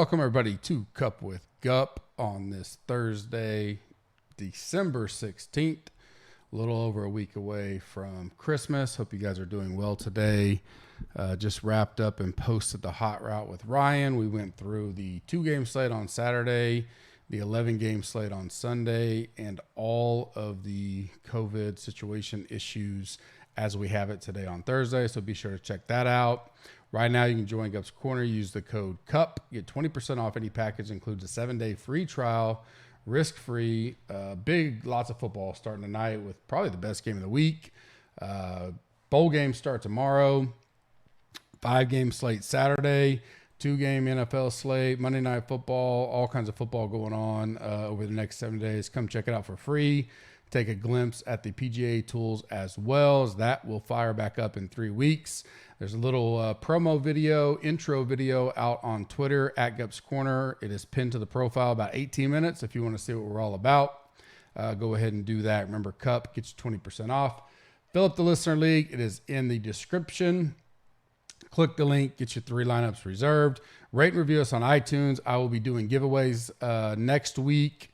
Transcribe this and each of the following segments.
Welcome, everybody, to Cup with Gup on this Thursday, December 16th. A little over a week away from Christmas. Hope you guys are doing well today. Just wrapped up and posted the hot route with Ryan. We went through the 2-game slate on Saturday, the 11-game slate on Sunday, and all of the COVID situation issues as we have it today on Thursday. So be sure to check that out. Right now, you can join Gup's Corner. Use the code CUP. Get 20% off any package. Includes a 7-day free trial, risk-free. Lots of football starting tonight with probably the best game of the week. Bowl games start tomorrow. 5-game slate Saturday. 2-game NFL slate. Monday Night Football. All kinds of football going on over the next 7 days. Come check it out for free. Take a glimpse at the PGA tools as well, as that will fire back up in 3 weeks. There's a little promo video, intro video out on Twitter at Gup's Corner. It is pinned to the profile, about 18 minutes. If you want to see what we're all about, go ahead and do that. Remember, Cup gets you 20% off. Fill up the Listener League. It is in the description. Click the link, get your 3 lineups reserved. Rate and review us on iTunes. I will be doing giveaways next week.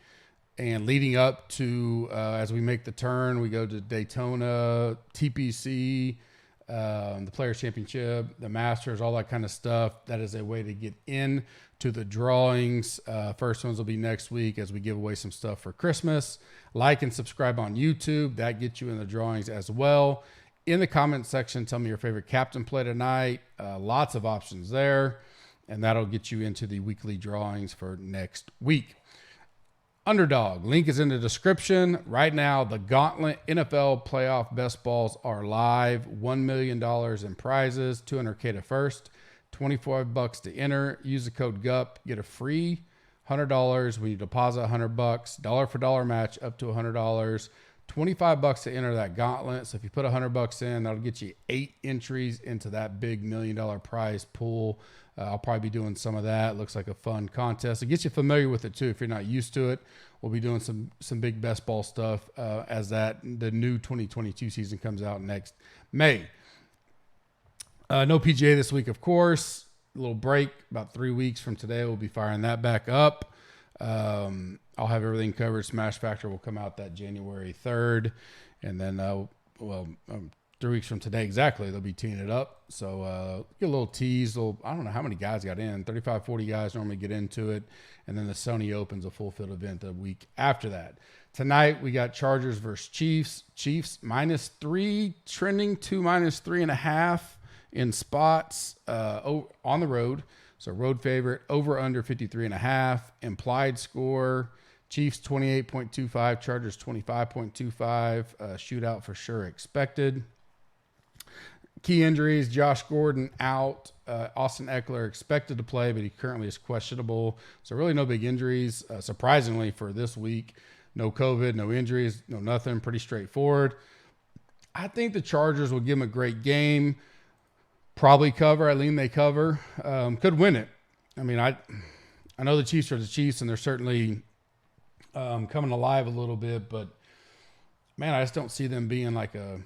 And leading up to, as we make the turn, we go to Daytona, TPC, the Players Championship, the Masters, all that kind of stuff. That is a way to get in to the drawings. First ones will be next week as we give away some stuff for Christmas. Like and subscribe on YouTube. That gets you in the drawings as well. In the comment section, tell me your favorite captain play tonight. Lots of options there. And that'll get you into the weekly drawings for next week. Underdog, link is in the description. Right now, the Gauntlet NFL playoff best balls are live. $1 million in prizes, $200K to first, $25 to enter. Use the code GUP, get a free $100 when you deposit $100. Dollar for dollar match up to $100. $25 to enter that Gauntlet. So if you put $100 in, that'll get you 8 entries into that big $1 million prize pool. I'll probably be doing some of that. Looks like a fun contest. It gets you familiar with it too if you're not used to it. We'll be doing some big best ball stuff as the new 2022 season comes out next May. No PGA this week, of course. A little break, about 3 weeks from today. We'll be firing that back up. I'll have everything covered. Smash Factor will come out that January 3rd. And then, 3 weeks from today exactly, they'll be teeing it up. So get a little tease. I don't know how many guys got in. 35, 40 guys normally get into it. And then the Sony Open's a full field event the week after that. Tonight, we got Chargers versus Chiefs. Chiefs -3, trending to -3.5 in spots on the road. So road favorite, over under 53.5. Implied score, Chiefs 28.25, Chargers 25.25. Shootout for sure expected. Key injuries, Josh Gordon out. Austin Eckler expected to play, but he currently is questionable. So really no big injuries. Surprisingly for this week, no COVID, no injuries, no nothing. Pretty straightforward. I think the Chargers will give them a great game. Probably cover. I lean they cover. Could win it. I mean, I know the Chiefs are the Chiefs, and they're certainly coming alive a little bit. But, man, I just don't see them being like a,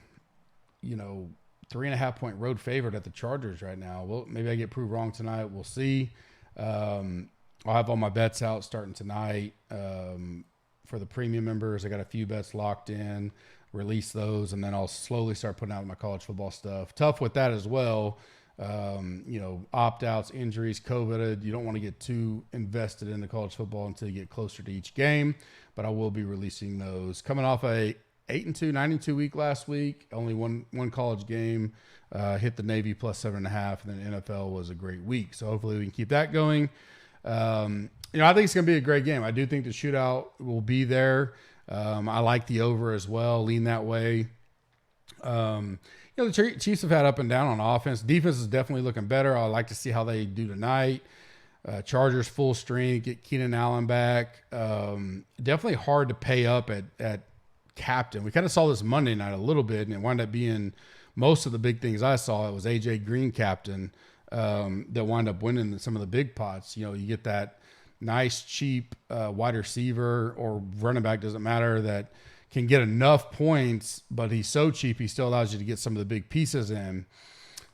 3.5-point road favorite at the Chargers right now. Well, maybe I get proved wrong tonight. We'll see. I'll have all my bets out starting tonight. For the premium members, I got a few bets locked in. Release those, and then I'll slowly start putting out my college football stuff. Tough with that as well. Opt-outs, injuries, COVID. You don't want to get too invested in the college football until you get closer to each game, but I will be releasing those. Coming off a 8-2, 9-2 week last week, only one college game, hit the Navy plus 7.5, and then NFL was a great week. So hopefully we can keep that going. I think it's going to be a great game. I do think the shootout will be there. I like the over as well. Lean that way. The Chiefs have had up and down on offense. Defense is definitely looking better. I like to see how they do tonight. Chargers full strength. Get Keenan Allen back. Definitely hard to pay up at captain. We kind of saw this Monday night a little bit, and it wound up being most of the big things I saw. It was AJ Green captain that wound up winning some of the big pots. You get that nice, cheap wide receiver or running back, doesn't matter, that can get enough points, but he's so cheap, he still allows you to get some of the big pieces in.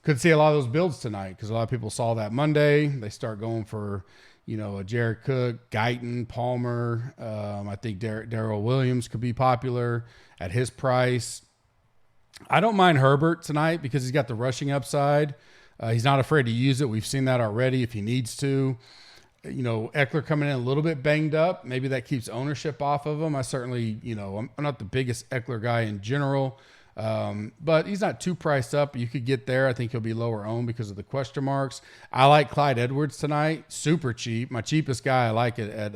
Could see a lot of those builds tonight because a lot of people saw that Monday. They start going for, Jared Cook, Guyton, Palmer. I think Darrell Williams could be popular at his price. I don't mind Herbert tonight because he's got the rushing upside. He's not afraid to use it. We've seen that already if he needs to. Eckler coming in a little bit banged up. Maybe that keeps ownership off of him. I certainly, I'm not the biggest Eckler guy in general, but he's not too priced up. You could get there. I think he'll be lower owned because of the question marks. I like Clyde Edwards tonight. Super cheap. My cheapest guy, I like it at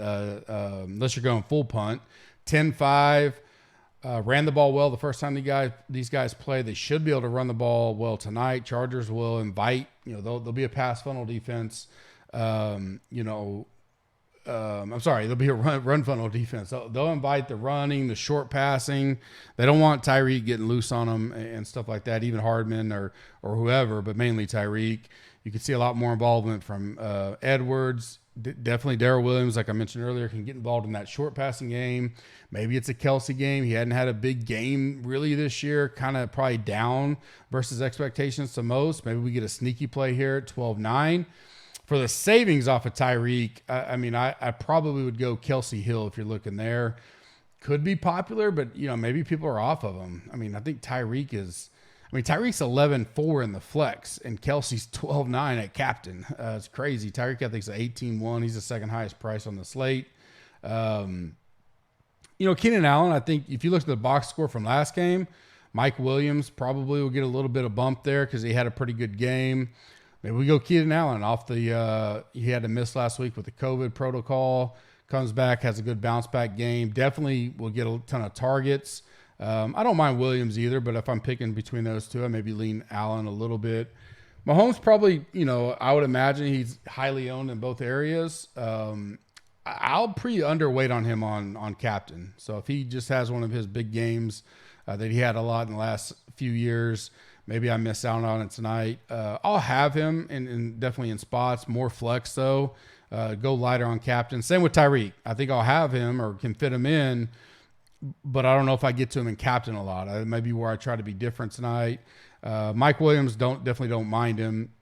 unless you're going full punt. 10-5. Ran the ball well the first time these guys play. They should be able to run the ball well tonight. Chargers will invite, they'll be a pass funnel defense. I'm sorry, there'll be a run funnel defense. They'll invite the running, the short passing. They don't want Tyreek getting loose on them and stuff like that, even Hardman or whoever, but mainly Tyreek. You can see a lot more involvement from Edwards. Definitely Darrell Williams, like I mentioned earlier, can get involved in that short passing game. Maybe it's a Kelsey game. He hadn't had a big game really this year, kind of probably down versus expectations to most. Maybe we get a sneaky play here at 12-9. For the savings off of Tyreek, I probably would go Kelsey Hill if you're looking there. Could be popular, but, maybe people are off of him. I think Tyreek's 11-4 in the flex, and Kelsey's 12-9 at captain. It's crazy. Tyreek, I think, is 18-1. He's the second highest price on the slate. Keenan Allen, I think if you look at the box score from last game, Mike Williams probably will get a little bit of bump there because he had a pretty good game. Maybe we go Keenan Allen off the he had to miss last week with the COVID protocol. Comes back, has a good bounce back game. Definitely will get a ton of targets. I don't mind Williams either, but if I'm picking between those two, I maybe lean Allen a little bit. Mahomes probably, I would imagine he's highly owned in both areas. I'll pretty underweight on him on captain. So if he just has one of his big games that he had a lot in the last few years, maybe I miss out on it tonight. I'll have him in definitely in spots, more flex though. Go lighter on captain. Same with Tyreek. I think I'll have him or can fit him in, but I don't know if I get to him in captain a lot. That may be where I try to be different tonight. Mike Williams, definitely don't mind him.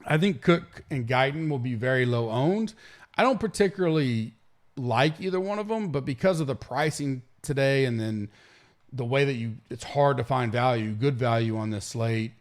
I think Cook and Guyton will be very low owned. I don't particularly like either one of them, but because of the pricing today and then the way that it's hard to find good value on this slate,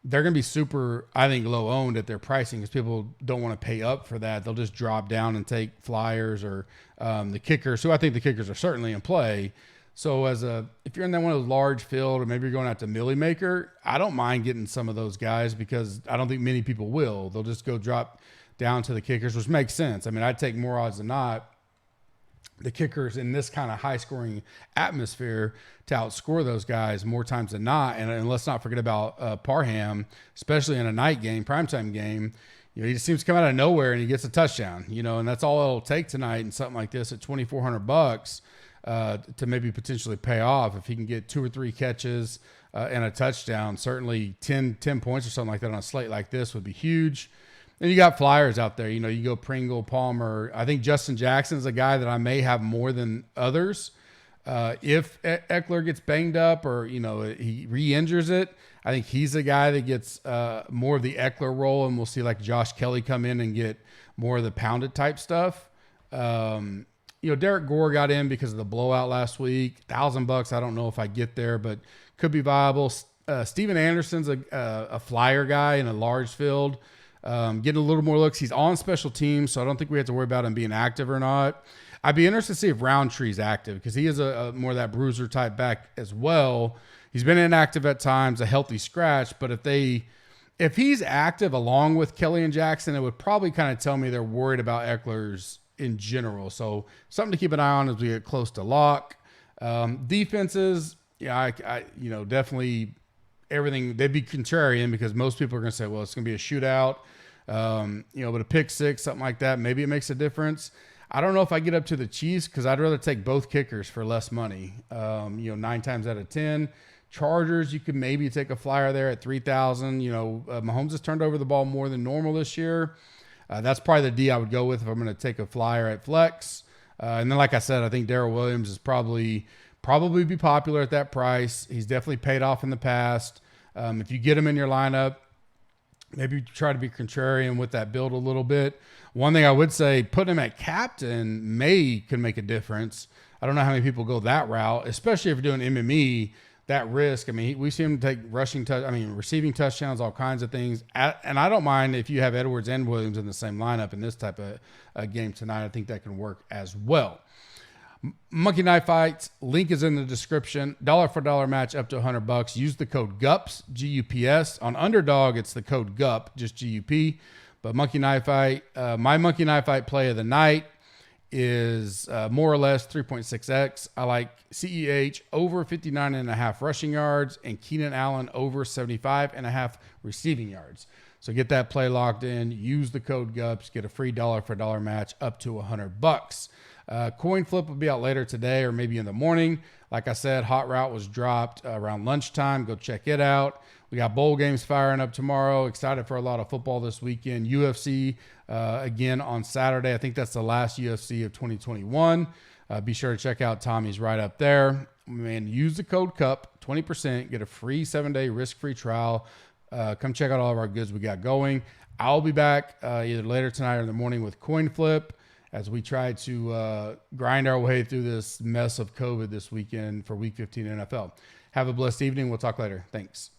they're going to be super, I think, low owned at their pricing because people don't want to pay up for that. They'll just drop down and take flyers or the kickers. So I think the kickers are certainly in play. So if you're in that one of those large field or maybe you're going out to Millie Maker, I don't mind getting some of those guys because I don't think many people will. They'll just go drop down to the kickers, which makes sense. I'd take more odds than not the kickers in this kind of high scoring atmosphere to outscore those guys more times than not. And let's not forget about Parham, especially in a night game, primetime game. He just seems to come out of nowhere and he gets a touchdown, and that's all it'll take tonight in something like this at $2,400 to maybe potentially pay off. If he can get 2 or 3 catches and a touchdown, certainly 10 points or something like that on a slate like this would be huge. And you got flyers out there. You go Pringle, Palmer. I think Justin Jackson is a guy that I may have more than others. If Eckler gets banged up or, he re-injures it, I think he's a guy that gets more of the Eckler role, and we'll see like Josh Kelly come in and get more of the pounded type stuff. Derek Gore got in because of the blowout last week. $1,000. I don't know if I get there, but could be viable. Steven Anderson's a flyer guy in a large field. Getting a little more looks. He's on special teams, so I don't think we have to worry about him being active or not. I'd be interested to see if Roundtree's active because he is a more of that bruiser type back as well. He's been inactive at times, a healthy scratch, but if he's active along with Kelly and Jackson, it would probably kind of tell me they're worried about Eckler's in general. So something to keep an eye on as we get close to lock. Defenses, definitely everything. They'd be contrarian because most people are going to say, well, it's going to be a shootout. But a pick six, something like that, maybe it makes a difference. I don't know if I get up to the Chiefs because I'd rather take both kickers for less money. 9 times out of 10. Chargers, you could maybe take a flyer there at 3,000. Mahomes has turned over the ball more than normal this year. That's probably the D I would go with if I'm going to take a flyer at flex. And then, like I said, I think Darrell Williams is probably be popular at that price. He's definitely paid off in the past. If you get him in your lineup, Maybe try to be contrarian with that build a little bit. One thing I would say, putting him at captain could make a difference. I don't know how many people go that route, especially if you're doing MME. That risk, I mean, we see him take receiving touchdowns, all kinds of things. And I don't mind if you have Edwards and Williams in the same lineup in this type of game tonight. I think that can work as well. Monkey Knife Fights, link is in the description. Dollar for dollar match up to $100. Use the code GUPS, GUPS. On Underdog, it's the code GUP, just GUP. But Monkey Knife Fight, my Monkey Knife Fight play of the night is more or less 3.6x. I like CEH over 59.5 rushing yards and Keenan Allen over 75.5 receiving yards. So get that play locked in. Use the code GUPS. Get a free dollar for dollar match up to $100. Coin flip will be out later today or maybe in the morning. Like I said, Hot Route was dropped around lunchtime. Go check it out. We got bowl games firing up tomorrow. Excited for a lot of football this weekend. UFC again on Saturday. I think that's the last UFC of 2021. Be sure to check out Tommy's right up there. Man, use the code CUP, 20%. Get a free 7-day risk-free trial. Come check out all of our goods we got going. I'll be back either later tonight or in the morning with Coin Flip as we try to grind our way through this mess of COVID this weekend for Week 15 NFL. Have a blessed evening. We'll talk later. Thanks.